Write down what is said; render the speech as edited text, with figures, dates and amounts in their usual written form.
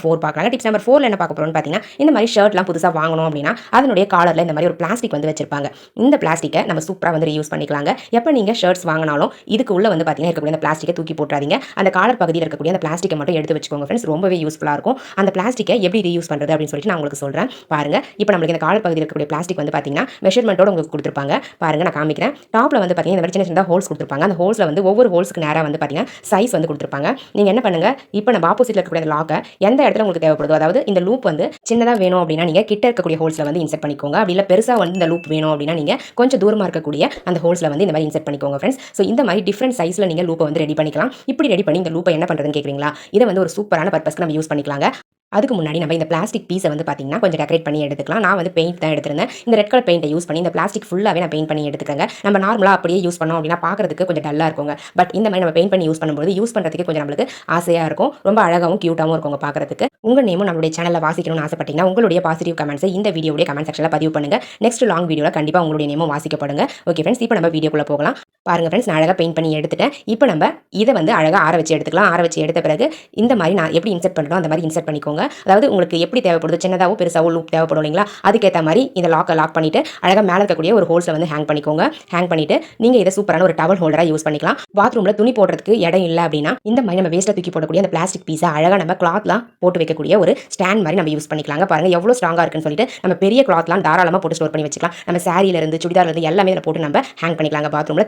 4 பார்க்கலாங்க. Tips number 4ல என்ன பார்க்க போறோம்னு பார்த்தீங்கன்னா, இந்த மாதிரி ஷர்ட்லாம் புதுசா வாங்கணும் அப்படின்னா, அதனுடைய காலர்ல இந்த மாதிரி ஒரு பிளாஸ்டிக் வந்து வச்சிருப்பாங்க. இந்த பிளாஸ்டிக்கை நம்ம சூப்பரா வந்து ரீயூஸ் பண்ணிக்கலாங்க. எப்போ நீங்க ஷர்ட்ஸ் வாங்கினாலும் இதுக்கு உள்ள வந்து பார்த்தீங்கன்னா இருக்கக்கூடிய அந்த பிளாஸ்டிக்கை தூக்கி போட்டுறாதீங்க. அந்த காலர் பகுதியில் இருக்கக்கூடிய அந்த பிளாஸ்டிக்கை மட்டும் எடுத்து வச்சுக்கோங்க ஃப்ரெண்ட்ஸ். ரொம்பவே யூஸ்ஃபுல்லா இருக்கும். அந்த பிளாஸ்டிக்கை எப்படி ரீயூஸ் பண்றது அப்படின்னு சொல்லிட்டு நான் உங்களுக்கு சொல்றேன். பாருங்க. இப்போ நம்மளுக்கு இந்த காலர் பகுதியில் இருக்கக்கூடிய பிளாஸ்டிக் வந்து பார்த்தீங்கன்னா, மெஷர்மென்ட்டோட உங்களுக்கு கொடுத்துருப்பாங்க. பாருங்க நான் காமிக்கிறேன். டாப்ல வந்து பார்த்தீங்கன்னா இந்த மாதிரி சின்ன சின்ன ஹோல்ஸ் கொடுத்துருப்பாங்க. அந்த ஹோல்ஸ்ல வந்து ஒவ்வொரு ஹோல்ஸ்க்கு நேரா வந்து பார்த்தீங்கன்னா சைஸ் வந்து கொடுத்துருப்பாங்க. நீங்க என்ன பண்ணுங்க, இப்போ நம்ம ஆப்போசிட்ல இருக்கக்கூடிய அந்த லாக்கை எந்த இடத்துல உங்களுக்கு தேவைப்படுதோ, அதாவது இந்த லூப் வந்து சின்னதா வேணும் அப்படின்னா நீங்க கிட்ட இருக்கக்கூடிய ஹோல்ஸ்ல வந்து இன்செர்ட் பண்ணிக்கோங்க. அப்படி இல்ல பெருசா வந்து இந்த லூப் வேணும் அப்படின்னா நீங்க கொஞ்சம் தூரமா இருக்கக்கூடிய அந்த ஹோல்ஸ்ல வந்து இந்த மாதிரி இன்செர்ட் பண்ணிக்கோங்க ஃப்ரெண்ட்ஸ். ஸோ இந்த மாதிரி டிஃப்ரெண்ட் சைஸ்ல நீங்க லூப்பை வந்து ரெடி பண்ணிக்கலாம். இப்படி ரெடி பண்ணி இந்த லூப்பை என்ன பண்றதுன்னு கேட்குறீங்களா? இதை வந்து ஒரு சூப்பரான பர்பஸ்க்கு நம்ம யூஸ் பண்ணிக்கலாங்க. அதுக்கு முன்னாடி நம்ம இந்த பிளாஸ்டிக் பீஸை வந்து பார்த்தீங்கன்னா கொஞ்சம் டெக்கரேட் பண்ணி எடுத்துக்கலாம். நான் வந்து பெயிண்ட் தான் எடுத்திருந்தேன். இந்த ரெட் கலர் பெயிண்ட்டை யூஸ் பண்ணி இந்த பிளாஸ்டிக் ஃபுல்லாகவே நான் பெயிண்ட் பண்ணி எடுத்துக்கங்க. நம்ம நார்மலாக அப்படியே யூஸ் பண்ணோம் அப்படின்னா பார்க்கறதுக்கு கொஞ்சம் டல்லாக இருக்குங்க. பட் இந்த மாதிரி நம்ம பெயிண்ட் பண்ணி யூஸ் பண்ணும்போது யூஸ் பண்ணுறதுக்கு கொஞ்சம் நம்மளுக்கு ஆசையாக இருக்கும். ரொம்ப அழகாகவும் க்யூட்டாகவும் இருக்குங்க பார்க்கறதுக்கு. உங்கள் நேமும் நம்மளுடைய சேனலில் வாசிக்கணும்னு ஆசைப்பட்டீங்கன்னா உங்களுடைய பாசிட்டிவ் கமெண்ட்ஸை இந்த வீடியோடைய கமெண்ட் செக்ஷனில் பதிவு பண்ணுங்க. நெக்ஸ்ட் லாங் வீடியோவில் கண்டிப்பாக உங்களுடைய நேமும் வாசிக்கப்படுங்க. ஓகே ஃப்ரெண்ட்ஸ், இப்போ நம்ம வீடியோக்குள்ளே போகலாம். பாருங்க ஃப்ரெண்ட்ஸ், நான் அழகாக பெயிண்ட் பண்ணி எடுத்துட்டேன். இப்போ நம்ம இதை வந்து அழகாக ஆற வச்சு எடுத்துக்கலாம். ஆற வச்சு எடுத்த பிறகு இந்த மாதிரி நான் எப்படி இன்செர்ட் பண்ணுறோம் அந்த மாதிரி இன்செர்ட் பண்ணிக்கோங்க. அதாவது உங்களுக்கு எப்படி தேவைப்படுது, சின்னதாவோ பெருசாவோ லூப் தேவைப்படும் இல்லைங்களா? அதுக்கேற்ற மாதிரி இந்த லாக் பண்ணிட்டு அழகாக மேலே இருக்கக்கூடிய ஒரு ஹோல்ஸை வந்து ஹேங் பண்ணிக்கோங்க. ஹேங் பண்ணிட்டு நீங்கள் இதை சூப்பரான ஒரு டவல் ஹோல்டராக யூஸ் பண்ணிக்கலாம். பாத்ரூமில் துணி போடுறதுக்கு இடம் இல்லை அப்படின்னா இந்த மாதிரி நம்ம வேஸ்ட்டில் தூக்கி போடக்கூடிய அந்த பிளாஸ்டிக் பீஸை அழகாக நம்ம கிளாத்லாம் போட்டு வைக்கக்கூடிய ஒரு ஸ்டாண்ட் மாதிரி நம்ம யூஸ் பண்ணிக்கலாங்க. பாருங்க எவ்வளோ ஸ்ட்ராங்காக இருக்குன்னு சொல்லிட்டு நம்ம பெரிய கிளாத்லாம் தாராளமாக போட்டு ஸ்டோர் பண்ணி வச்சுக்கலாம். நம்ம சாரியிலிருந்து சுடிதார்லேருந்து எல்லாமே இதில் போட்டு நம்ம ஹேங் பண்ணிக்கலாங்க பாத்ரூமில்.